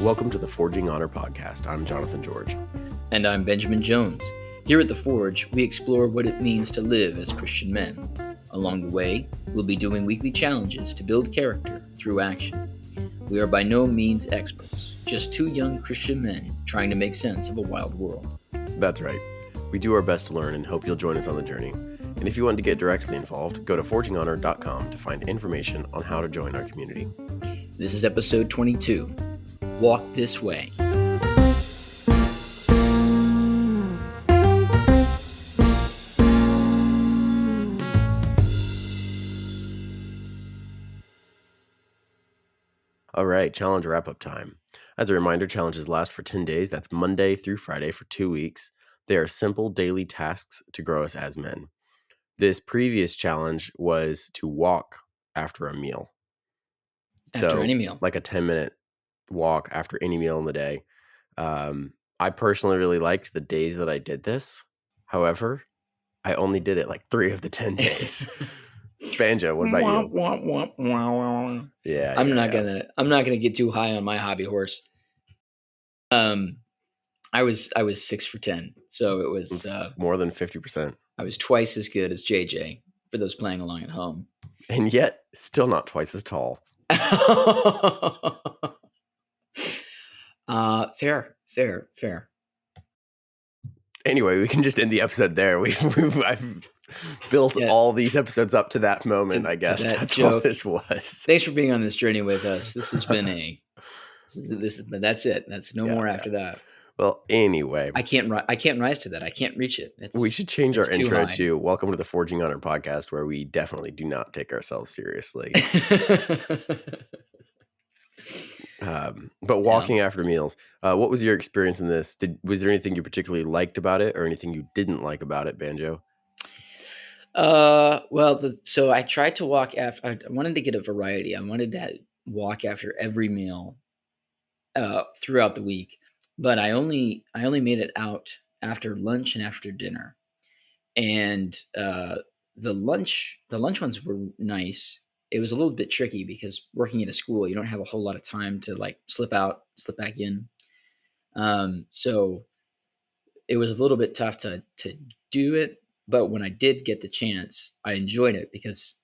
Welcome to the Forging Honor podcast. I'm Jonathan George. And I'm Benjamin Jones. Here at The Forge, we explore what it means to live as Christian men. Along the way, we'll be doing weekly challenges to build character through action. We are by no means experts, just two young Christian men trying to make sense of a wild world. That's right. We do our best to learn and hope you'll join us on the journey. And if you want to get directly involved, go to forginghonor.com to find information on how to join our community. This is episode 22, Walk This Way. All right, challenge wrap-up time. As a reminder, challenges last for 10 days. That's Monday through Friday for 2 weeks. They are simple daily tasks to grow us as men. This previous challenge was to walk after a meal. After any meal. Like a 10-minute walk after any meal in the day. I personally really liked the days that I did this. However, I only did it like 3 of the 10 days. Banjo, what about you? Yeah, I'm not gonna get too high on my hobby horse. I was 6 for 10, so it was more than 50%. I was twice as good as JJ for those playing along at home, and yet still not twice as tall. Fair. Anyway, we can just end the episode there. I've built all these episodes up to that moment. I guess that's all this was. Thanks for being on this journey with us. This has been that's it. That's no more after that. Well, anyway, I can't rise to that. I can't reach it. We should change our intro to "Welcome to the Forging Honor podcast," where we definitely do not take ourselves seriously. But walking after meals, what was your experience in this? Was there anything you particularly liked about it, or anything you didn't like about it, Banjo? So I tried to walk after. I wanted to get a variety. I wanted to walk after every meal throughout the week, but I only made it out after lunch and after dinner. And the lunch ones were nice. It was a little bit tricky because working at a school, you don't have a whole lot of time to like slip out, slip back in. So it was a little bit tough to do it. But when I did get the chance, I enjoyed it because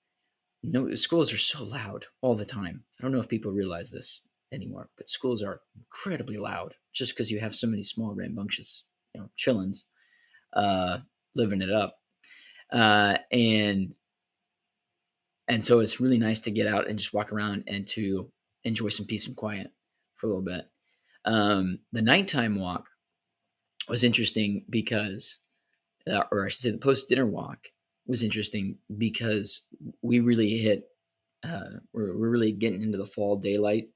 schools are so loud all the time. I don't know if people realize this anymore, but schools are incredibly loud just because you have so many small, rambunctious, chillins living it up. And so it's really nice to get out and just walk around and to enjoy some peace and quiet for a little bit. The nighttime walk was interesting because, or I should say the post-dinner walk was interesting because we really hit, we're really getting into the fall daylight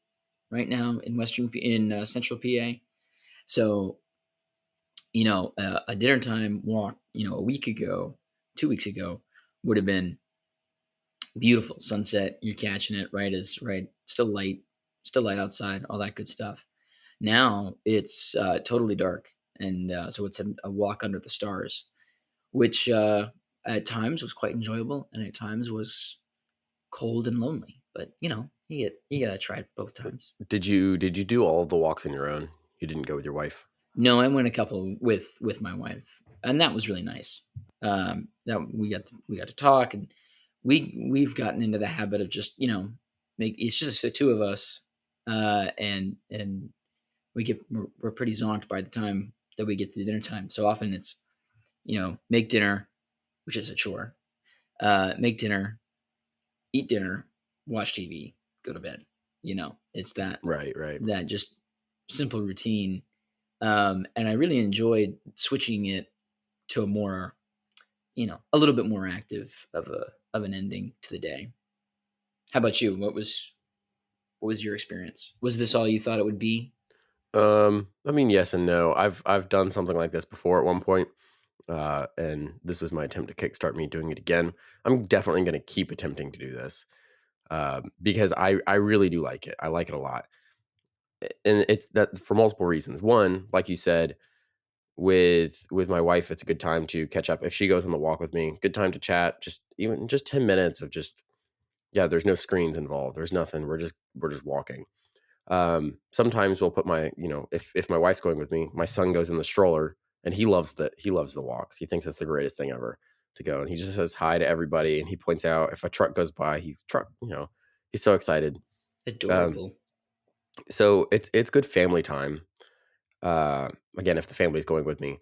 right now in central PA. So, a dinner time walk, a week ago, 2 weeks ago would have been beautiful sunset. You're catching it right, still light outside, all that good stuff. Now it's totally dark, and so it's a walk under the stars, which at times was quite enjoyable, and at times was cold and lonely. But you gotta try it both times. Did you do all of the walks on your own? You didn't go with your wife? No, I went a couple with my wife, and that was really nice. That we got to talk, and we've gotten into the habit of just it's just the two of us, and we're pretty zonked by the time that we get to dinner time. So often it's make dinner, which is a chore, make dinner, eat dinner, watch TV, go to bed. It's that right that just simple routine, and I really enjoyed switching it to a more a little bit more active of an ending to the day. How about you? What was your experience? Was this all you thought it would be? I mean, yes and no. I've done something like this before at one point, and this was my attempt to kickstart me doing it again. I'm definitely going to keep attempting to do this because I really do like it. I like it a lot, and it's that for multiple reasons. One, like you said, with my wife, it's a good time to catch up. If she goes on the walk with me, good time to chat. Just 10 minutes of just there's no screens involved. There's nothing. We're just walking. Sometimes we'll put my, if my wife's going with me, my son goes in the stroller and he loves the walks. He thinks it's the greatest thing ever to go. And he just says hi to everybody. And he points out if a truck goes by, he's so excited. Um, Adorable. so it's good family time. Again, if the family's going with me,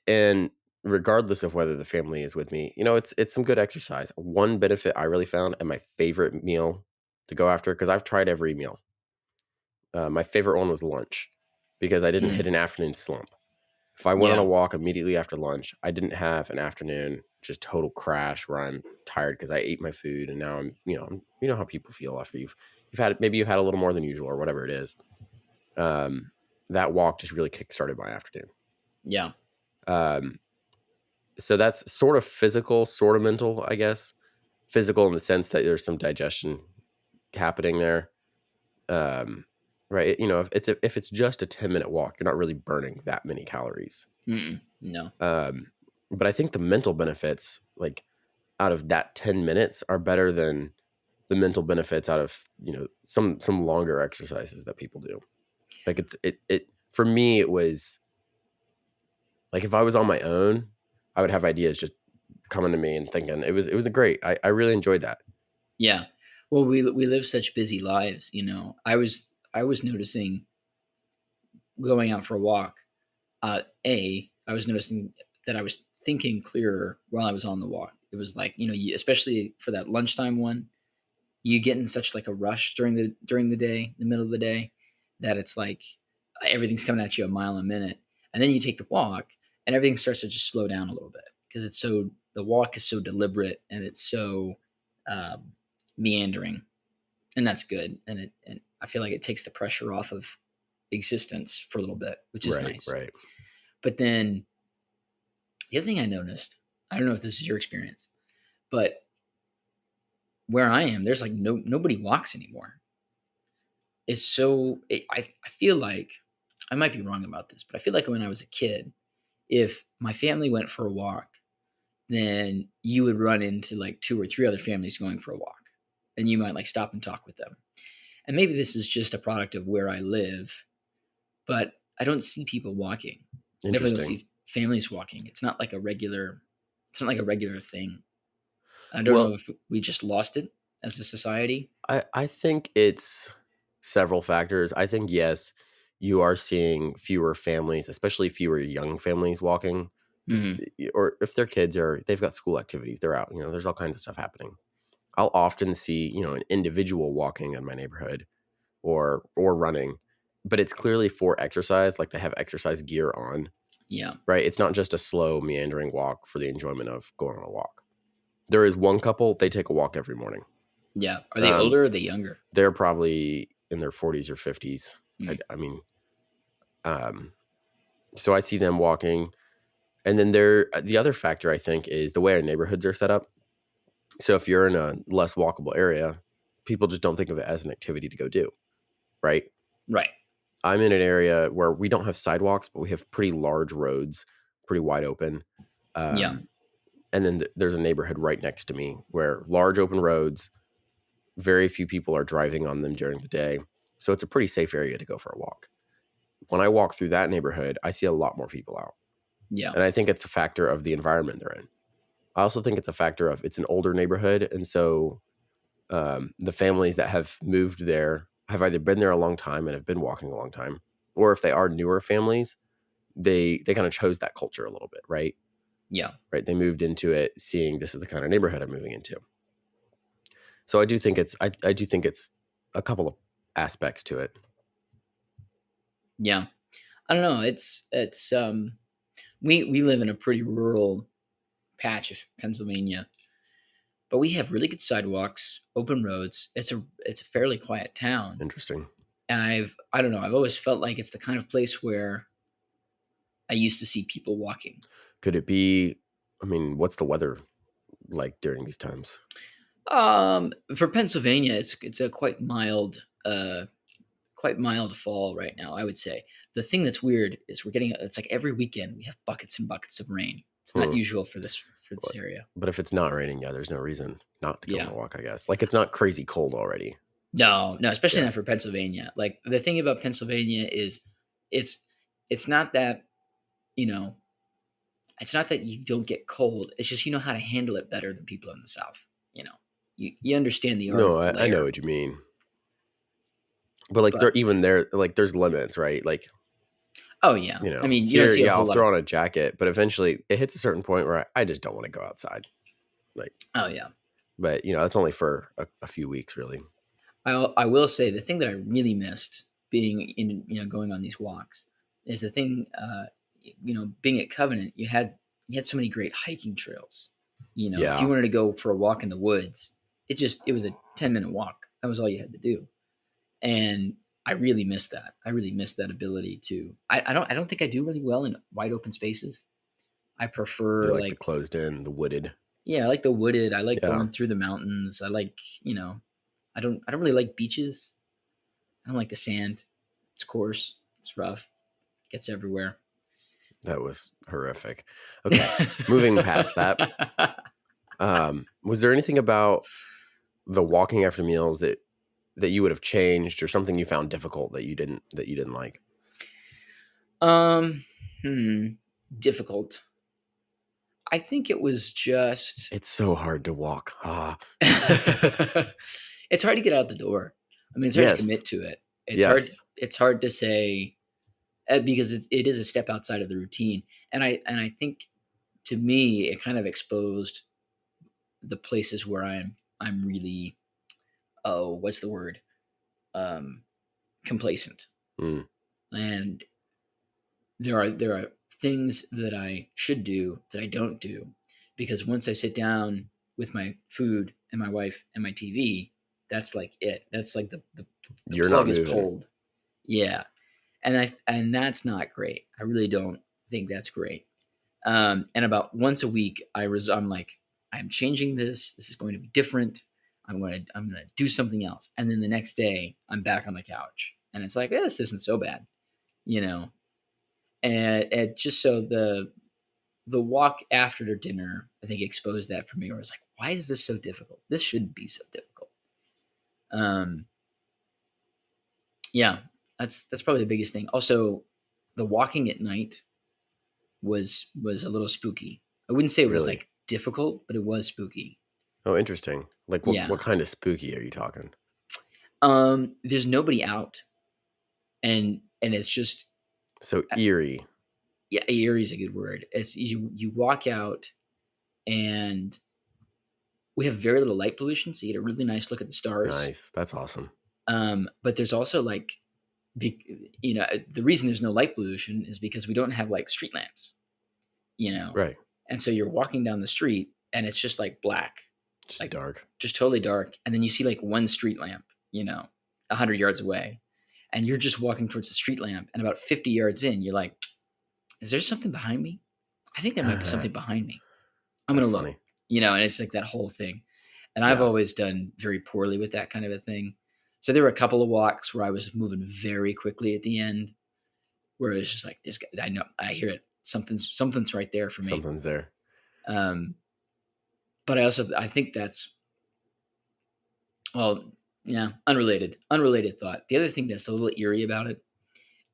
and regardless of whether the family is with me, it's some good exercise. One benefit I really found, and my favorite meal to go after, because I've tried every meal. My favorite one was lunch because I didn't hit Mm, an afternoon slump. If I went on a yeah, walk immediately after lunch, I didn't have an afternoon just total crash where I'm tired because I ate my food and now you know how people feel after you've had a little more than usual or whatever it is. Um, that walk just really kickstarted my afternoon. yeah. Um, so that's sort of physical, sort of mental, I guess. Physical in the sense that there's some digestion happening there. Um, right? If it's just a 10-minute walk, you're not really burning that many calories. Mm-mm, no. Um, but I think the mental benefits, like out of that 10 minutes, are better than the mental benefits out of some longer exercises that people do. Like it for me, it was like if I was on my own, I would have ideas just coming to me and thinking it was a great. I really enjoyed that. Yeah. Well, we live such busy lives, you know. I was noticing going out for a walk. I was noticing that I was thinking clearer while I was on the walk. It was like, especially for that lunchtime one, you get in such like a rush during the day, the middle of the day, that it's like everything's coming at you a mile a minute, and then you take the walk, and everything starts to just slow down a little bit because the walk is so deliberate and it's so um, meandering, and that's good, and I feel like it takes the pressure off of existence for a little bit, which is Right, nice. right. But then the other thing I noticed, I don't know if this is your experience, but where I am, there's like nobody walks anymore. I feel like I might be wrong about this, but I feel like when I was a kid, if my family went for a walk, then you would run into like two or three other families going for a walk, and you might like stop and talk with them. And maybe this is just a product of where I live, but I don't see people walking. I definitely don't Interesting. see families walking. It's not like a regular thing. I don't know Well, if we just lost it as a society. I think it's several factors. I think, yes, you are seeing fewer families, especially fewer young families walking, just Mhm. or if their kids they've got school activities, they're out. There's all kinds of stuff happening. I'll often see an individual walking in my neighborhood or running, but it's clearly for exercise. Like they have exercise gear on, Yeah. right? It's not just a slow meandering walk for the enjoyment of going on a walk. There is one couple, they take a walk every morning. Yeah. Are they Um, older or are they younger? They're probably in their 40s or 50s. I, Mm. I mean, um, so I see them walking. And then the other factor, I think, is the way our neighborhoods are set up. So if you're in a less walkable area, people just don't think of it as an activity to go do, right? Right. I'm in an area where we don't have sidewalks, but we have pretty large roads, pretty wide open. Yeah. Um, and then there's a neighborhood right next to me where large open roads, very few people are driving on them during the day. So it's a pretty safe area to go for a walk. When I walk through that neighborhood, I see a lot more people out. Yeah. And I think it's a factor of the environment they're in. I also think it's a factor of it's an older neighborhood. And so the families that have moved there have either been there a long time and have been walking a long time, or if they are newer families, they kind of chose that culture a little bit, right? Yeah. Right. They moved into it seeing this is the kind of neighborhood I'm moving into. So I do think it's a couple of aspects to it. Yeah. I don't know. We live in a pretty rural patch of Pennsylvania, but we have really good sidewalks, open roads. It's a fairly quiet town. Interesting. And I don't know, I've always felt like it's the kind of place where I used to see people walking. Could it be? I mean, what's the weather like during these times? For Pennsylvania, it's a quite mild fall right now, I would say. The thing that's weird is it's like every weekend we have buckets and buckets of rain. It's not Hmm. usual for this But area. but if it's not raining, yeah, there's no reason not to go on Yeah. a walk, I guess. Like it's not crazy cold already. No, no, especially Yeah. not for Pennsylvania. Like, the thing about Pennsylvania is it's it's not that, you know, it's not that you don't get cold, it's just you know how to handle it better than people in the South, you know? You understand the art of No, the I know layer, what you mean. But, like, but even there, like, there's limits, right? Like, oh, yeah. I mean, you don't here, see a yeah, I'll whole lot of throw on a jacket, but eventually it hits a certain point where I just don't wanna go outside. Like, oh, yeah. but, that's only for a few weeks, really. I will say the thing that I really missed being in, going on these walks is the thing, being at Covenant, you had so many great hiking trails. If you Yeah, wanted to go for a walk in the woods, it was a 10-minute walk. That was all you had to do. And I really miss that. I really miss that ability to I don't think I do really well in wide open spaces. I you prefer like the like closed in, the wooded. yeah, I like the wooded. I like Yeah, going through the mountains. I like, I don't really like beaches. I don't like the sand. It's coarse. It's rough. Gets everywhere. that was horrific. Okay, moving past that, was there anything about the walking after meals that you would have changed or something you found difficult that you didn't like? um, hmm, difficult. I think it was just It's so hard to walk. Ah. it's hard to get out the door. I mean, it's hard to Yes, commit to it. yes. It's hard to say because it is a step outside of the routine. And I think to me it kind of exposed the places where I'm really, oh, what's the word? Um Complacent. Mm, And there are things that I should do that I don't do because once I sit down with my food and my wife and my TV, that's like it. That's like the you're not plug is moving. pulled. Yeah. And that's not great. I really don't think that's great. And about once a week, I'm like, I'm changing this. This is going to be different. I'm gonna do something else. And then the next day, I'm back on the couch, and it's like, this isn't so bad, you know. And just so the walk after dinner, I think exposed that for me. Where I was like, why is this so difficult? This shouldn't be so difficult. Um, yeah, that's probably the biggest thing. Also, the walking at night was a little spooky. I wouldn't say it was Really? like difficult, but it was spooky. Oh, interesting. Like, what Yeah. kind of spooky are you talking? There's nobody out, and it's just So uh, eerie. yeah, eerie is a good word. It's you walk out, and we have very little light pollution, so you get a really nice look at the stars. Nice. That's awesome. But there's also like, the reason there's no light pollution is because we don't have like street lamps, you know, Right. and so you're walking down the street and it's just like black, Just like dark. just totally dark, and then you see like one street lamp, 100 yards away, and you're just walking towards the street lamp, and about 50 yards in, you're like, "Is there something behind me? I think there might be something behind me. I'm That's gonna look." funny. And it's like that whole thing. And I've Yeah. always done very poorly with that kind of a thing. So there were a couple of walks where I was moving very quickly at the end, where it's just like this guy. I know, I hear it. Something's right there for me. Something's there. Um, but I think that's, well, yeah, unrelated thought. The other thing that's a little eerie about it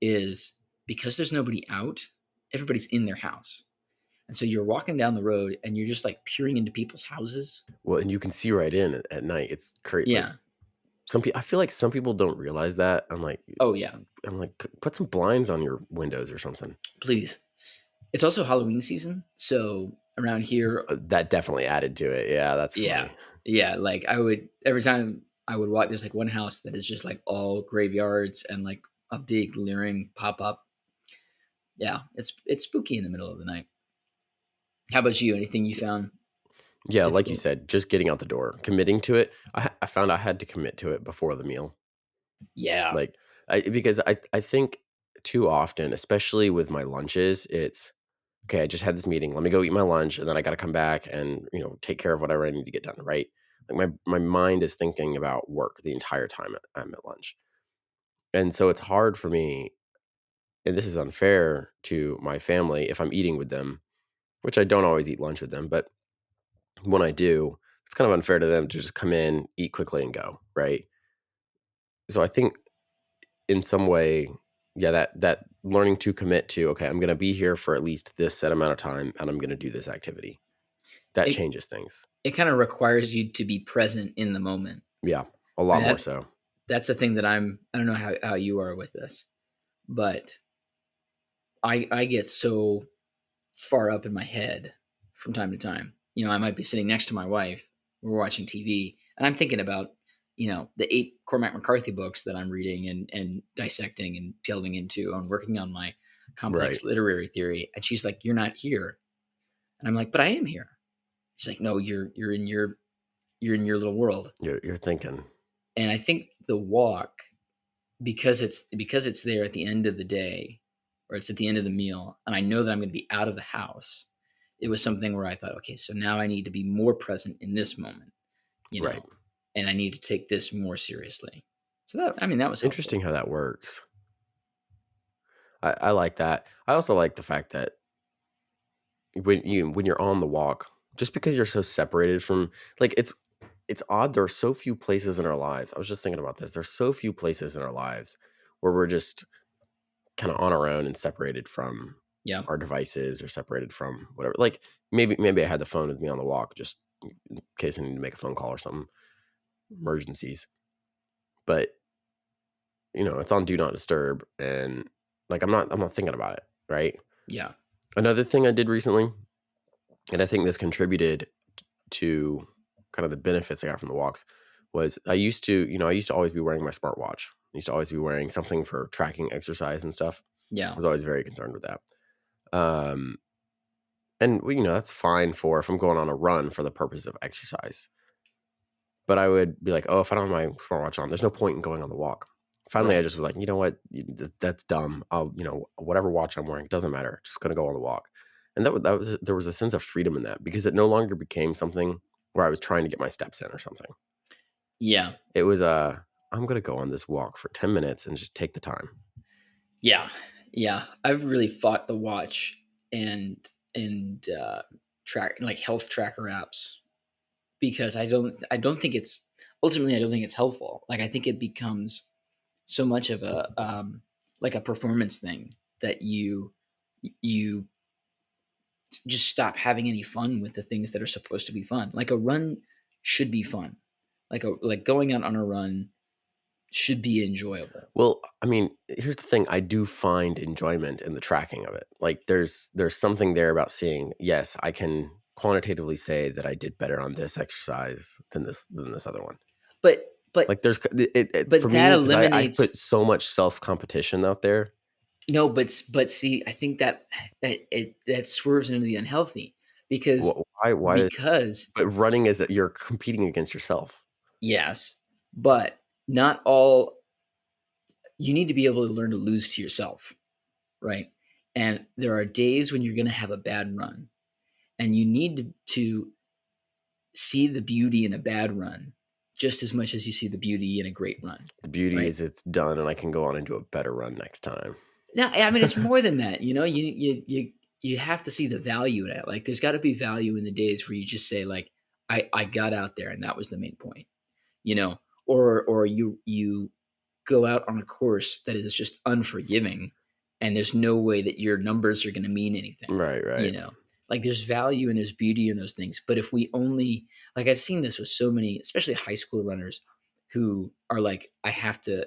is because there's nobody out, everybody's in their house. And so you're walking down the road and you're just like peering into people's houses. Well, and you can see right in at night. It's great. Like, Yeah. some people, I feel like some people don't realize that. Oh yeah. Put some blinds on your windows or something. Please. It's also Halloween season, so around here, That definitely added to it. Yeah, that's yeah, funny. yeah. Like I would every time I would walk, there's like one house that is just like all graveyards and like a big leering pop up. Yeah, it's spooky in the middle of the night. How about you? Anything you found Yeah, like you difficult? said, just getting out the door, committing to it. I found I had to commit to it before the meal. Yeah, Like, because I think too often, especially with my lunches, it's okay. I just had this meeting. Let me go eat my lunch, and then I got to come back and take care of whatever I need to get done. Right? Like my mind is thinking about work the entire time I'm at lunch, and so it's hard for me. And this is unfair to my family if I'm eating with them, which I don't always eat lunch with them, but when I do, it's kind of unfair to them to just come in, eat quickly, and go. Right? So I think in some way, yeah, that learning to commit to, okay, I'm going to be here for at least this set amount of time, and I'm going to do this activity. That It changes things. it kinda requires you to be present in the moment. Yeah, a I lot mean, more so. that's the thing that I don't know how you are with this, but I get so far up in my head from time to time. I might be sitting next to my wife, we're watching TV, and I'm thinking about, the 8 Cormac McCarthy books that I'm reading and dissecting and delving into and working on my Right. complex literary theory, and she's like, "You're not here." And I'm like, "But I am here." She's like, "No, you're in your little world." You're thinking. And I think the walk, because it's there at the end of the day, or it's at the end of the meal, and I know that I'm gonna be out of the house, it was something where I thought, "Okay, so now I need to be more present in this moment, you Right. know, and I need to take this more seriously." So that was helpful. Interesting how that works. I like that. I also like the fact that when you're on the walk, just because you're so separated from, like, it's odd. There are so few places in our lives. I was just thinking about this. There's so few places in our lives where we're just kind of on our own and separated from Yeah, our devices or separated from whatever. Like maybe I had the phone with me on the walk just in case I need to make a phone call or something, emergencies. But it's on do not disturb, and like I'm not thinking about it, right? yeah, Another thing I did recently, and I think this contributed to kind of the benefits I got from the walks, was I used to always be wearing my smartwatch. I used to always be wearing something for tracking exercise and stuff. yeah, I was always very concerned with that. Um, and well, that's fine for if I'm going on a run for the purpose of exercise. But I would be like, oh, if I don't have my smartwatch on, there's no point in going on the walk. Finally, I right. just was like, you know what, that's dumb. Whatever watch I'm wearing, doesn't matter. Just gonna go on the walk. And that was there was a sense of freedom in that because it no longer became something where I was trying to get my steps in or something. Yeah, It was I'm gonna go on this walk for 10 minutes and just take the time. yeah, yeah. I've really fought the watch and track like health tracker apps because I don't think it's ultimately I don't think it's helpful. Like, I think it becomes so much of like a performance thing that you just stop having any fun with the things that are supposed to be fun. Like, a run should be fun. Like going out on a run should be enjoyable. Well, I mean, here's the thing. I do find enjoyment in the tracking of it. Like there's something there about seeing, yes, I can quantitatively say that I did better on this exercise than this other one. But but Like it for but that me because I've eliminates put so much self competition out there. no, but see, I think that swerves into the unhealthy because Why? because But running is that you're competing against yourself. yes, but not all you need to be able to learn to lose to yourself, right? And there are days when you're going to have a bad run, and you need to see the beauty in a bad run just as much as you see the beauty in a great run, The beauty right? is it's done, and I can go on and do a better run next time. Now, I mean, it's more than that. You have to see the value in it. Like, there's got to be value in the days where you just say, like, I got out there and that was the main point, you know, or you go out on a course that is just unforgiving and there's no way that your numbers are going to mean anything, Right, right. you know. Like, there's value and there's beauty in those things, but if we only, like, I've seen this with so many, especially high school runners, who are like, I have to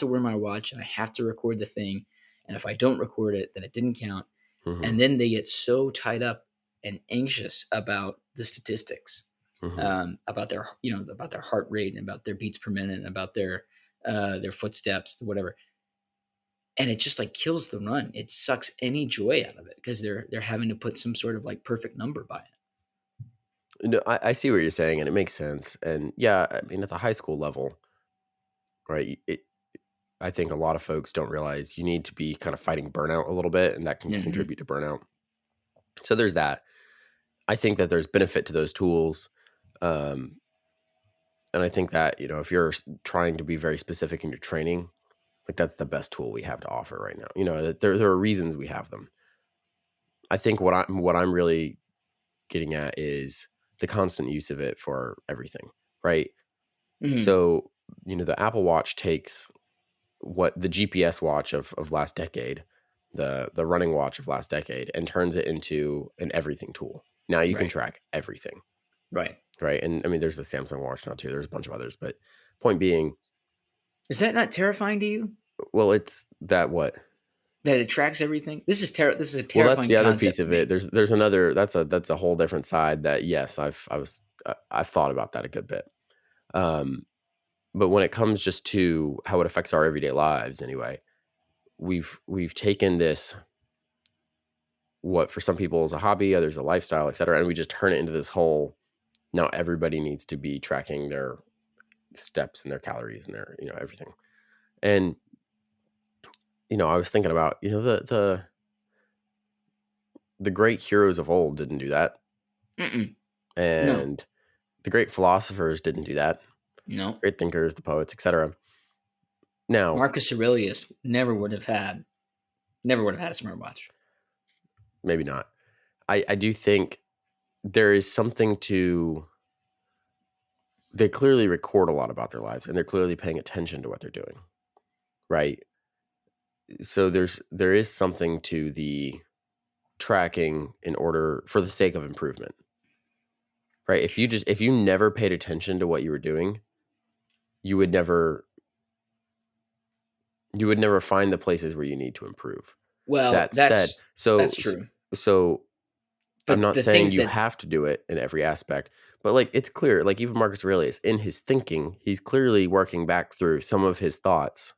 wear my watch and I have to record the thing, and if I don't record it then it didn't count. Hmm. And then they get so tied up and anxious about the statistics, Hmm. about their heart rate and about their beats per minute and about their footsteps, whatever. And it just like kills the run. It sucks any joy out of it because they're having to put some sort of like perfect number by it. No, I see what you're saying, and it makes sense. And yeah, I mean, at the high school level, right? I think a lot of folks don't realize you need to be kind of fighting burnout a little bit, and that can Hmm. contribute to burnout. So there's that. I think that there's benefit to those tools. Um, and I think that, if you're trying to be very specific in your training, like that's the best tool we have to offer right now. That there are reasons we have them. I think what I'm really getting at is the constant use of it for everything, right? Hmm. So the Apple Watch takes what the GPS watch of last decade, the running watch of last decade, and turns it into an everything tool. Now you can Right. track everything, Right. right? And I mean, there's the Samsung watch now too. There's a bunch of others, but point being, Is that not terrifying to you well, it's that what? that it tracks everything? This is a Well, that's terrifying the other piece concept to of it. me. There's another that's a whole different side that yes, I've thought about that a good bit. Um, but when it comes just to how it affects our everyday lives, anyway, we've taken this what for some people is a hobby, others a lifestyle, et cetera, and we just turn it into this whole now everybody needs to be tracking their steps and their calories and their everything. And I was thinking about the great heroes of old didn't do that, Mm-mm. No. and the great philosophers didn't do that. No. Great thinkers, the poets, et cetera. Now, Marcus Aurelius never would have had a smartwatch. maybe not. I do think there is something to they clearly record a lot about their lives and they're clearly paying attention to what they're doing, right? So there is something to the tracking in order for the sake of improvement, right? If you never paid attention to what you were doing, you would never find the places where you need to improve. Well, That said, that's true. so I'm But not the saying things you that have to do it in every aspect, but like it's clear, like even Marcus Aurelius in his thinking, he's clearly working back through some of his thoughts.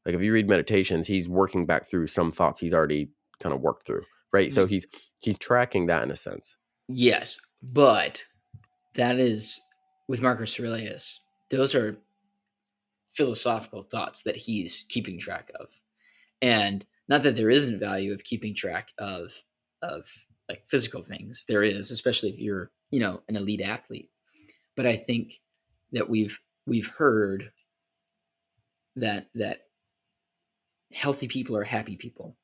Like if you read meditations, he's working back through some thoughts he's already kind of worked through, right? So y he's tracking that in a sense. yes, but that is with Marcus Aurelius, those are philosophical thoughts that he's keeping track of. And not that there isn't value of keeping track of like physical things. There is, especially if you're, an elite athlete. But I think that we've heard that healthy people are happy people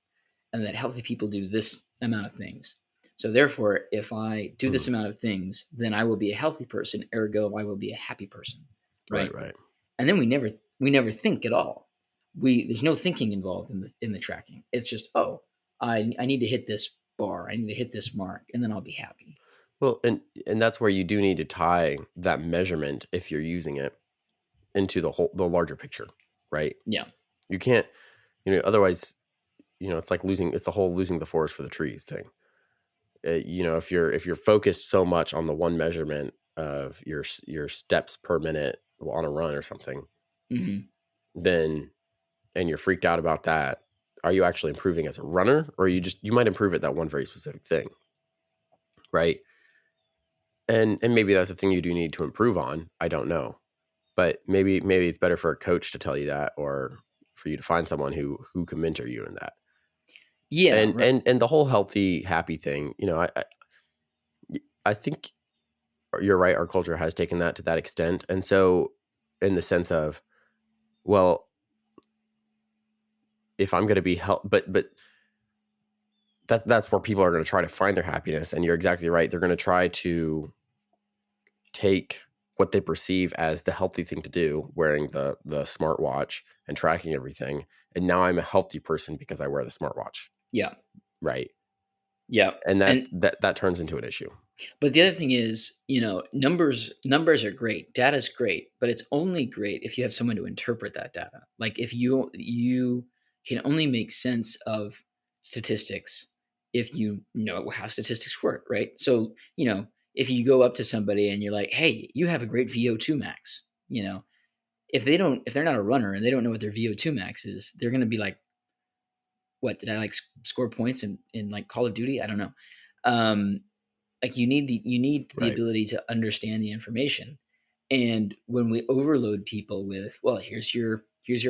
and that healthy people do this amount of things. So therefore, if I do this Mhm. amount of things, then I will be a healthy person, ergo I will be a happy person, Right, right? right. And then we never think at all. There's no thinking involved in the tracking. It's just, oh, I need to hit this bar, I need to hit this mark, and then I'll be happy. Well, and that's where you do need to tie that measurement if you're using it into the larger picture, right? Yeah. You can't, otherwise, it's the whole losing the forest for the trees thing. If you're focused so much on the one measurement of your steps per minute on a run or something, Hmm. then and you're freaked out about that, are you actually improving as a runner, or you might improve at that one very specific thing, right? And maybe that's the thing you do need to improve on. I don't know, but maybe it's better for a coach to tell you that, or for you to find someone who can mentor you in that. Yeah. And Right. and the whole healthy, happy thing, I think you're right. Our culture has taken that to that extent, and so in the sense of, well, if I'm going to be but that's where people are going to try to find their happiness. And you're exactly right. They're going to try to take what they perceive as the healthy thing to do, wearing the smartwatch and tracking everything. And now I'm a healthy person because I wear the smartwatch, Yeah. right? Yeah. And that And that that turns into an issue. but the other thing is, numbers are great, data's great, but it's only great if you have someone to interpret that data. Like if you can only make sense of statistics if you know how statistics work, right? So, if you go up to somebody and you're like, "Hey, you have a great VO2 max," if they're not a runner and they don't know what their VO2 max is, they're going to be like, "What, did I like score points in like Call of Duty? I don't know." Um like you need the Right. ability to understand the information. And when we overload people with, well, here's your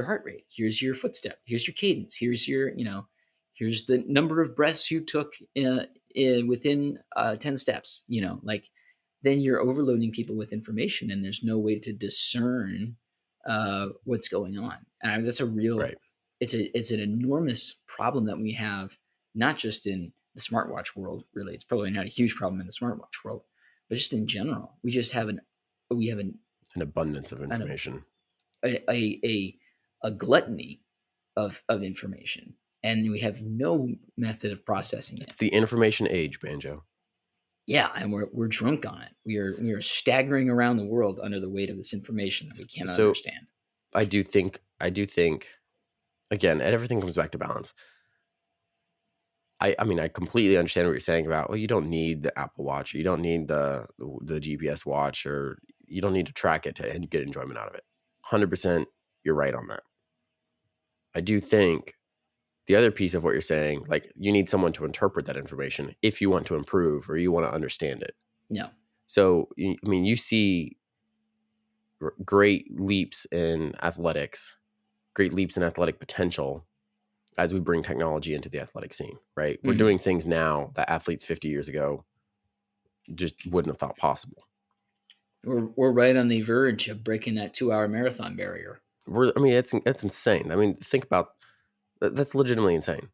heart rate, here's your footstep, here's your cadence, here's the number of breaths you took within 10 steps, like, then you're overloading people with information and there's no way to discern what's going on. And that's a real Right. it's an enormous problem that we have, not just in the smartwatch world, really. It's probably not a huge problem in the smartwatch world, but just in general, we just have an we have An abundance of an information. a gluttony of information, and we have no method of processing It's it. the information age, Banjo. Yeah, and we're drunk on it. We are staggering around the world under the weight of this information that we cannot So understand. I do think again, and everything comes back to balance. I mean, I completely understand what you're saying about, well, you don't need the Apple Watch, or you don't need the GPS watch, or you don't need to track it to and get enjoyment out of it. 100%, you're right on that. I do think the other piece of what you're saying, like you need someone to interpret that information if you want to improve or you want to understand it. No, So, I mean, you see great leaps in athletics, great leaps in athletic potential as we bring technology into the athletic scene, right? We're mhm. doing things now that athletes 50 years ago just wouldn't have thought possible. We're right on the verge of breaking that 2-hour marathon barrier. I mean, it's insane. I mean, think about that's legitimately insane,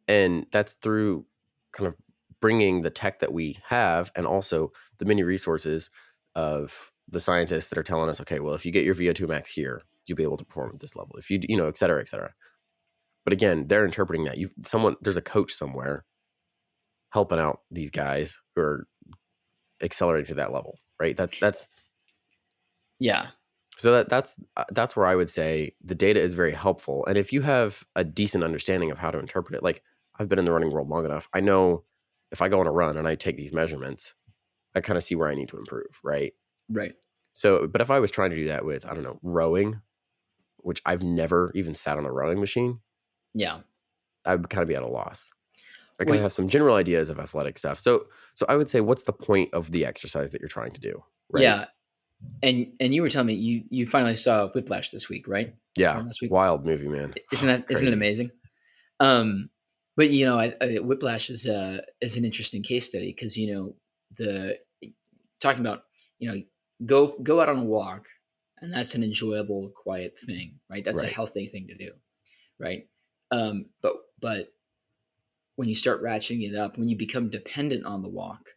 and that's through kind of bringing the tech that we have, and also the many resources of the scientists that are telling us, okay, well, if you get your VO2 max here, you'll be able to perform at this level. If you, et cetera, et cetera. But again, they're interpreting that. There's a coach somewhere helping out these guys who are accelerating to that level, right? That's Yeah, So that's where I would say the data is very helpful. And if you have a decent understanding of how to interpret it, like I've been in the running world long enough, I know if I go on a run and I take these measurements, I kind of see where I need to improve, right? right. So, but if I was trying to do that with, I don't know, rowing, which I've never even sat on a rowing machine, Yeah. I would kind of be at a loss. I kind of Well, have some general ideas of athletic stuff. So I would say, what's the point of the exercise that you're trying to do, right? yeah, and you were telling me you finally saw Whiplash this week, right? Or Yeah, last week? wild movie, man. Isn't it Crazy. amazing? But Whiplash is an interesting case study because the talking about go out on a walk, and that's an enjoyable, quiet thing, right? That's a Right. healthy thing to do, right? But when you start ratcheting it up, when you become dependent on the walk,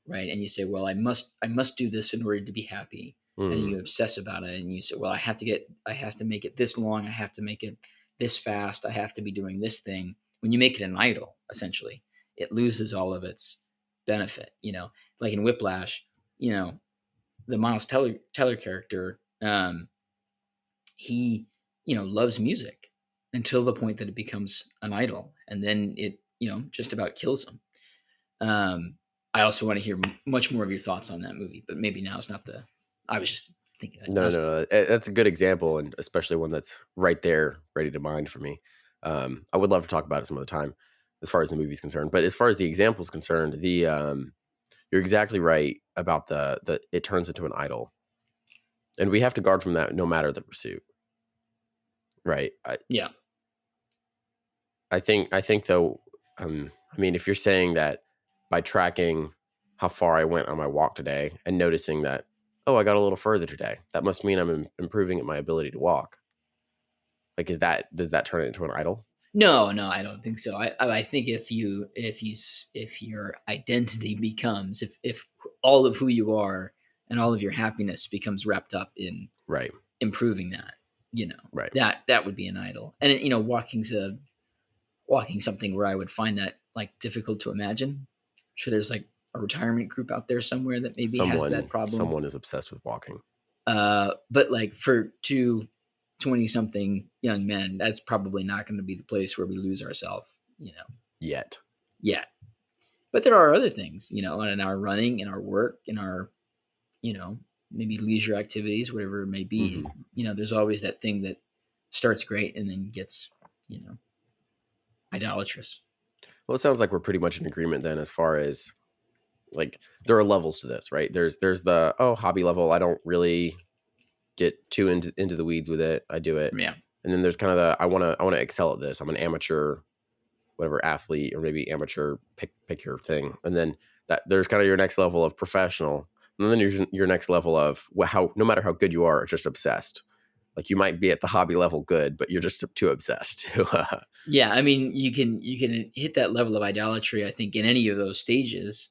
right? And you say, well, I must do this in order to be happy. And Mm, you obsess about it and you say, well, I have to make it this long. I have to make it this fast. I have to be doing this thing. When you make it an idol, essentially, it loses all of its benefit, like in Whiplash, you know, the Miles Teller character, he, loves music until the point that it becomes an idol. And then it, just about kills him. Um, I also want to hear much more of your thoughts on that movie, but maybe now is not the. I was just thinking that No, now's. no, no. That's a good example, and especially one that's right there, ready to mind for me. I would love to talk about it some other time, as far as the movie's concerned. But as far as the example is concerned, you're exactly right about the it turns into an idol, and we have to guard from that, no matter the pursuit, right? Yeah, I think though, I mean, if you're saying that by tracking how far I went on my walk today and noticing that, oh, I got a little further today, that must mean I'm improving at my ability to walk. Like, does that turn it into an idol? no, no, I don't think so. I think if your identity becomes if all of who you are and all of your happiness becomes wrapped up in Right, improving that, right. that would be an idol. And walking something where I would find that like difficult to imagine. I'm sure there's like a retirement group out there somewhere that maybe has that problem. Someone is obsessed with walking. But like for 2 20 something young men, that's probably not going to be the place where we lose ourselves, Yet. yeah. But there are other things, in our running, in our work, in our, you know, maybe leisure activities, whatever it may be. Mhm. There's always that thing that starts great and then gets, you know, idolatrous. Well, it sounds like we're pretty much in agreement then, as far as like there are levels to this, right? There's the, oh, hobby level. I don't really get too into the weeds with it. I do it. Yeah. And then there's kind of the, I wanna excel at this. I'm an amateur, whatever, athlete, or maybe amateur, pick your thing. And then that there's kind of your next level of professional. And then your next level of, well, how, no matter how good you are, just obsessed. Like you might be at the hobby level good, but you're just too obsessed to Yeah, I mean, you can hit that level of idolatry, I think, in any of those stages,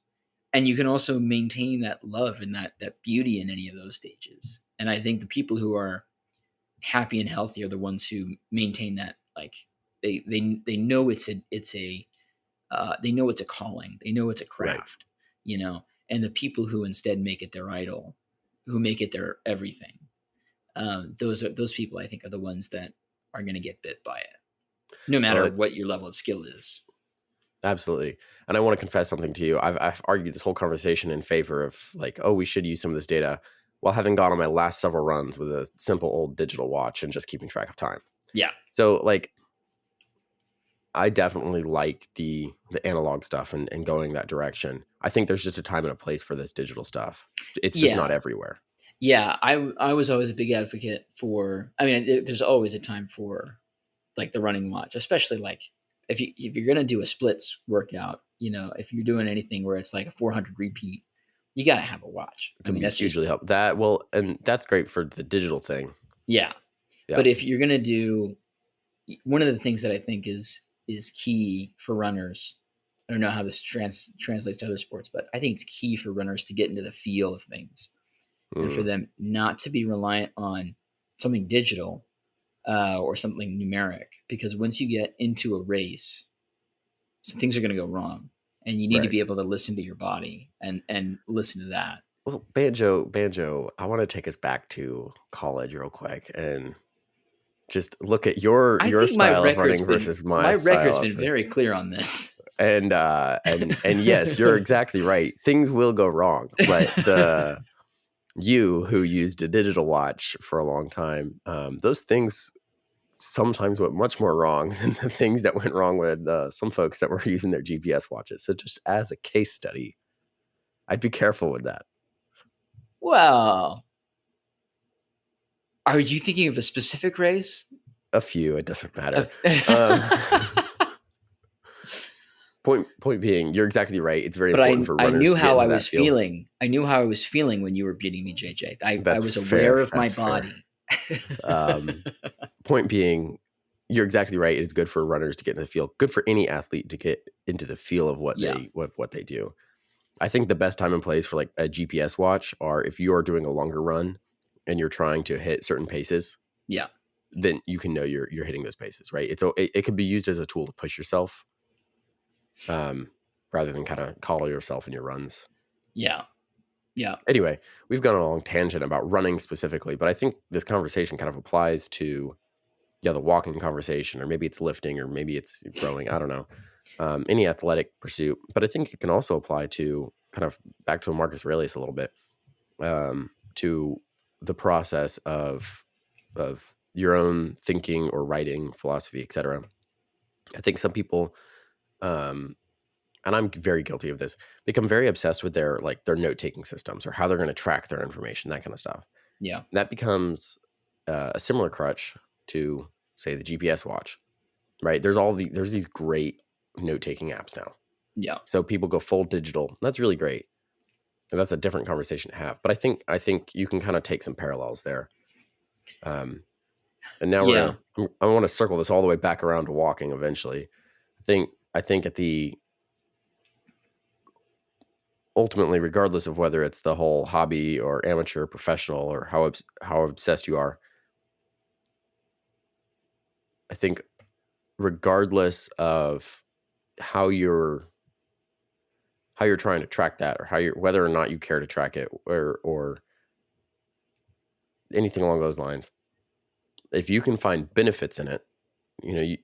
and you can also maintain that love and that beauty in any of those stages. And I think the people who are happy and healthy are the ones who maintain that. Like they know it's a they know it's a calling. They know it's a Right. craft, and the people who instead make it their idol, who make it their everything, those people I think are the ones that are going to get bit by it, no Well, matter what your level of skill is. absolutely. And I want to confess something to you. I've argued this whole conversation in favor of like, oh, we should use some of this data while having gone on my last several runs with a simple old digital watch and just keeping track of time. Yeah, So like I definitely like the analog stuff and going that direction. I think there's just a time and a place for this digital stuff. It's just not yeah, everywhere. yeah. I was always a big advocate for. I mean, there's always a time for like the running watch, especially like if you're gonna do a splits workout, if you're doing anything where it's like a 400 repeat, you gotta have a watch. It I can mean, be that's just hugely help that well, and that's great for the digital thing. yeah. Yeah. But if you're gonna do one of the things that I think is key for runners. I don't know how this translates to other sports, but I think it's key for runners to get into the feel of things and for Mm, them not to be reliant on something digital or something numeric. Because once you get into a race, some things are going to go wrong, and you need to right. be able to listen to your body and listen to that. Well, banjo, I want to take us back to college real quick and just look at I your think my style of record's running been versus my my style record's of been very clear on this. and yes, you're exactly right. Things will go wrong, but the you who used a digital watch for a long time, those things sometimes went much more wrong than the things that went wrong with some folks that were using their GPS watches. So just as a case study, I'd be careful with that. Well, are you thinking of a specific race? A few, it doesn't matter. Of Um, point being, you're exactly right. It's very But important for I runners knew to get how I into was that feel. feeling. I knew how I was feeling when you were beating me, JJ. I That's was fair. aware of my That's fair. body. Um, point being, you're exactly right. It's good for runners to get into the feel. Good for any athlete to get into the feel of Yeah, what they do. I think the best time and place for like a GPS watch are if you are doing a longer run and you're trying to hit certain paces, yeah, then you can know you're hitting those paces, right? It could be used as a tool to push yourself, um, rather than kind of coddle yourself in your runs. yeah, yeah, Anyway, we've gone on a long tangent about running specifically, but I think this conversation kind of applies to the walking conversation, or maybe it's lifting, or maybe it's rowing. I don't know, any athletic pursuit, but I think it can also apply to kind of back to Marcus Aurelius a little bit, to the process of your own thinking or writing, philosophy, etc. I think some people, um, and I'm very guilty of this, become very obsessed with their note taking systems or how they're going to track their information, that kind of stuff. yeah, That becomes a similar crutch to, say, the GPS watch, right? There's these great note taking apps now, yeah, so people go full digital. That's really great. And that's a different conversation to have. But I think you can kind of take some parallels there. Um, and now yeah, I want to circle this all the way back around to walking eventually. I think at the ultimately, regardless of whether it's the whole hobby or amateur, professional, or how obsessed you are, I think regardless of how you're how you're trying to track that, or how you're whether or not you care to track it, or anything along those lines, if you can find benefits in it, you know,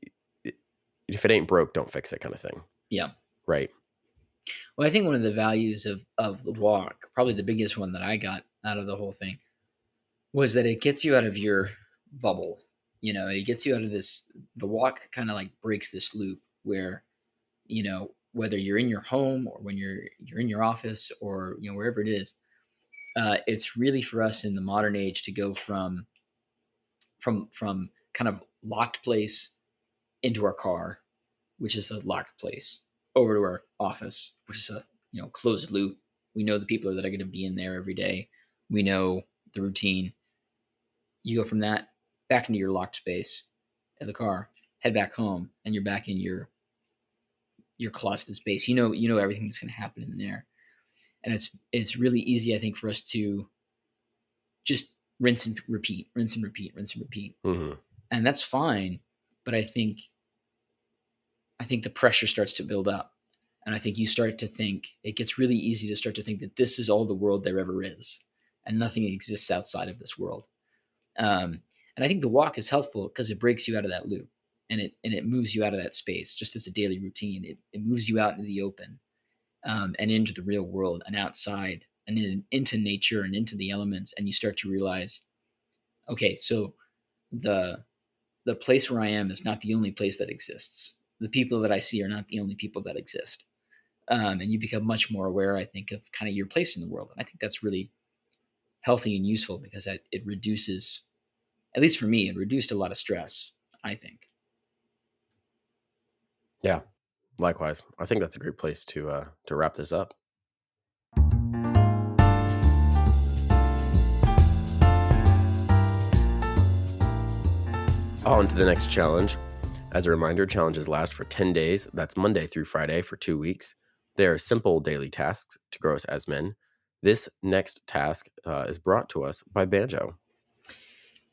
if it ain't broke, don't fix it, kind of thing, yeah. right? Well, I think one of the values of the walk, probably the biggest one that I got out of the whole thing, was that it gets you out of your bubble. It gets you out of this. The walk kind of like breaks this loop where whether you're in your home or when you're in your office or wherever it is, it's really for us in the modern age to go from kind of locked place into our car, which is a locked place, over to our office, which is a closed loop. We know the people that are going to be in there every day. We know the routine. You go from that back into your locked space in the car, head back home, and you're back in your closeted space. You know everything that's going to happen in there, and it's really easy, I think, for us to just rinse and repeat, rinse and repeat, rinse and repeat. Mhm. And that's fine, but I think the pressure starts to build up. And I think you start to think it gets really easy to start to think that this is all the world there ever is, and nothing exists outside of this world. Um, and I think the walk is helpful because it breaks you out of that loop, and it moves you out of that space just as a daily routine. It moves you out into the open, and into the real world and outside and into nature and into the elements, and you start to realize, okay, so the the place where I am is not the only place that exists. The people that I see are not the only people that exist. And you become much more aware, I think, of kind of your place in the world. And I think that's really healthy and useful because it reduces, at least for me, it reduced a lot of stress, I think. Yeah, likewise. I think that's a great place to wrap this up. On to the next challenge. As a reminder, challenges last for 10 days. That's Monday through Friday for 2 weeks. They are simple daily tasks to grow us as men. This next task is brought to us by Banjo.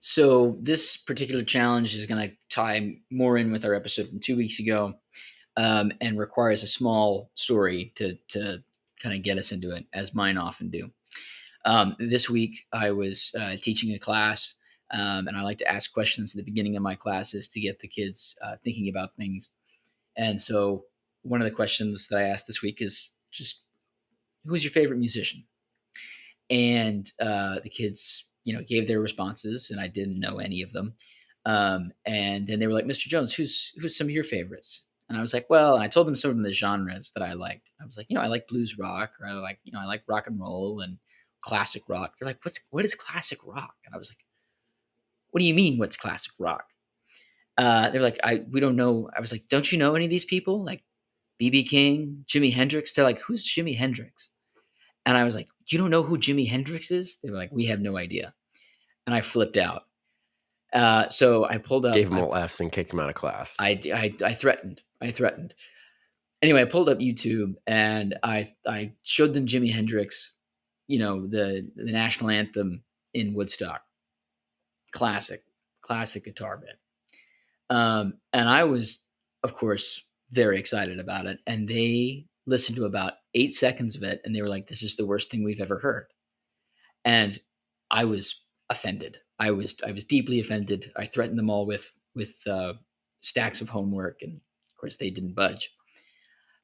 So this particular challenge is going to tie more in with our episode from 2 weeks ago, and requires a small story to kind of get us into it, as mine often do. This week, I was teaching a class, and I like to ask questions at the beginning of my classes to get the kids thinking about things. And so, one of the questions that I asked this week is just, "Who's your favorite musician?" And the kids, gave their responses, and I didn't know any of them. And then they were like, "Mr. Jones, who's some of your favorites?" And I was like, "Well," and I told them some of the genres that I liked. I was like, "I like blues rock, or I like rock and roll and classic rock." They're like, what is classic rock?" And I was like, "What do you mean, what's classic rock?" They're like, we don't know." I was like, "Don't you know any of these people? Like BB King, Jimi Hendrix?" They're like, "Who's Jimi Hendrix?" And I was like, "You don't know who Jimi Hendrix is?" They were like, "We have no idea." And I flipped out. So I pulled up. Gave them all F's and kicked him out of class. I threatened. I threatened. Anyway, I pulled up YouTube and I showed them Jimi Hendrix, the national anthem in Woodstock, classic, classic guitar bit. And I was, of course, very excited about it. And they listened to about 8 seconds of it, and they were like, "This is the worst thing we've ever heard." And I was offended. I was deeply offended. I threatened them all with stacks of homework, and of course they didn't budge.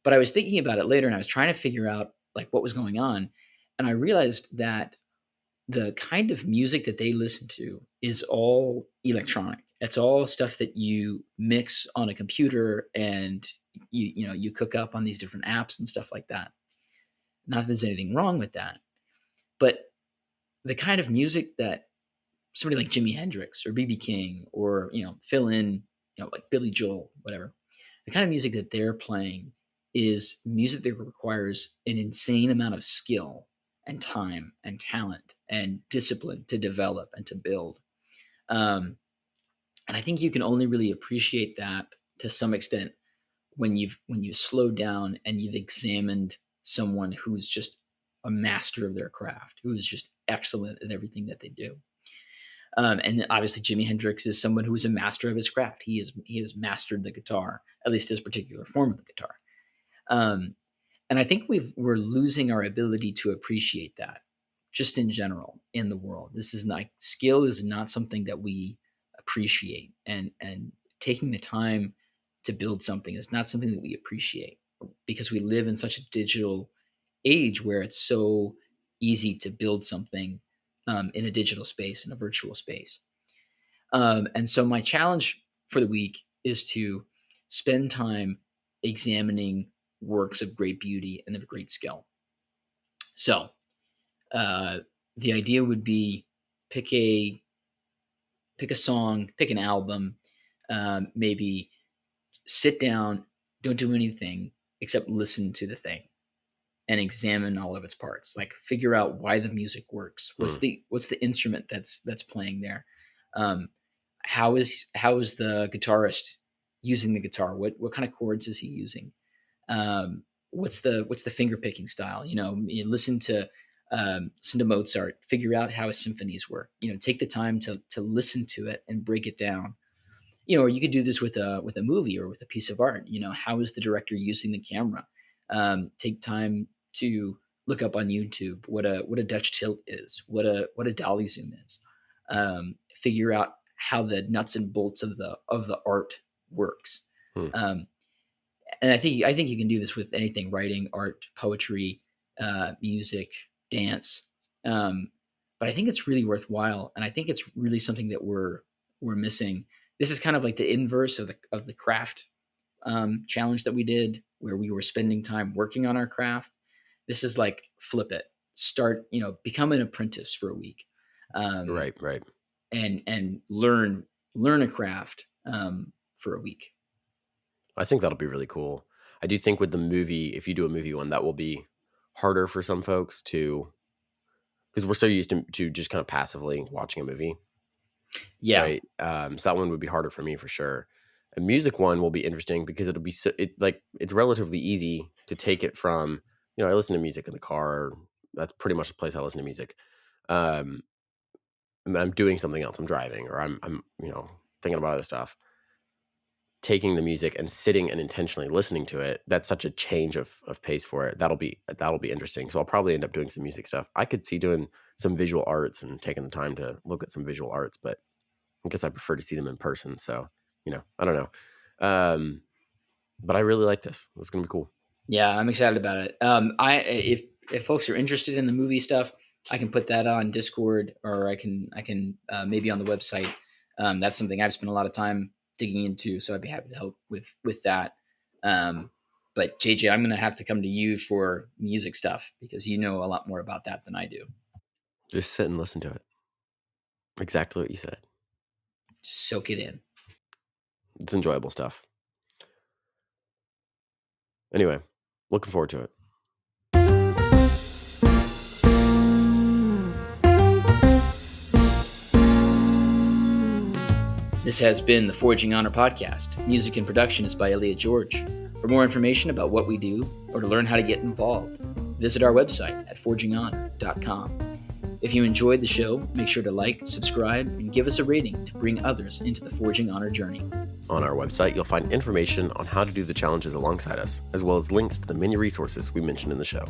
But I was thinking about it later, and I was trying to figure out like what was going on, and I realized that the kind of music that they listen to is all electronic. It's all stuff that you mix on a computer, and you cook up on these different apps and stuff like that. Not that there's anything wrong with that, but the kind of music that somebody like Jimi Hendrix or BB King or fill in, like Billy Joel, whatever, the kind of music that they're playing is music that requires an insane amount of skill and time and talent and discipline to develop and to build. Um, and I think you can only really appreciate that to some extent when you've slowed down and you've examined someone who's just a master of their craft, who is just excellent at everything that they do. And obviously, Jimi Hendrix is someone who is a master of his craft. He has mastered the guitar, at least his particular form of the guitar. Um, and I think we're losing our ability to appreciate that, just in general in the world. This is not skill is not something that we appreciate, and taking the time to build something is not something that we appreciate because we live in such a digital age where it's so easy to build something in a digital space, in a virtual space. And so my challenge for the week is to spend time examining works of great beauty and of great skill. So uh, the idea would be pick a pick a song, pick an album, maybe sit down, don't do anything except listen to the thing and examine all of its parts. Like figure out why the music works. What's Hmm. the instrument that's playing there? Um, how is the guitarist using the guitar? What kind of chords is he using? What's the finger picking style? You listen to listen to Mozart, figure out how his symphonies work. Take the time to listen to it and break it down. Or you could do this with a movie or with a piece of art. How is the director using the camera? Take time to look up on YouTube what a Dutch tilt is, what a dolly zoom is. Figure out how the nuts and bolts of the art works. Hmm. Um, and I think you can do this with anything: writing, art, poetry, music, dance. Um, but I think it's really worthwhile, and I think it's really something that we're missing. This is kind of like the inverse of the craft challenge that we did, where we were spending time working on our craft. This is like flip it, start, become an apprentice for a week, um, Right, right. and learn a craft for a week. I think that'll be really cool. I do think with the movie, if you do a movie one, that will be harder for some folks to, because we're so used to just kind of passively watching a movie, Yeah, right? So that one would be harder for me for sure. A music one will be interesting because it'll be like it's relatively easy to take it from. I listen to music in the car. That's pretty much the place I listen to music. Um, I'm doing something else. I'm driving, or I'm thinking about other stuff. Taking the music and sitting and intentionally listening to it, that's such a change of pace for it. That'll be interesting. So I'll probably end up doing some music stuff. I could see doing some visual arts and taking the time to look at some visual arts, but I guess I prefer to see them in person. So, I don't know. But I really like this. It's gonna be cool. yeah, I'm excited about it. I if folks are interested in the movie stuff, I can put that on Discord, or I can maybe on the website. That's something I've spent a lot of time digging into, so I'd be happy to help with that. Um, but JJ, I'm going to have to come to you for music stuff because you know a lot more about that than I do. Just sit and listen to it. Exactly what you said. Soak it in. It's enjoyable stuff. Anyway, looking forward to it. This has been the Forging Honor podcast. Music and production is by Elliot George. For more information about what we do or to learn how to get involved, visit our website at forginghonor.com. If you enjoyed the show, make sure to like, subscribe, and give us a rating to bring others into the Forging Honor journey. On our website, you'll find information on how to do the challenges alongside us, as well as links to the many resources we mentioned in the show.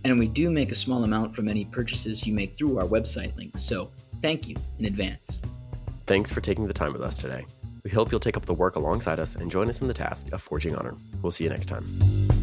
And we do make a small amount from any purchases you make through our website links, so thank you in advance. Thanks for taking the time with us today. We hope you'll take up the work alongside us and join us in the task of forging honor. We'll see you next time.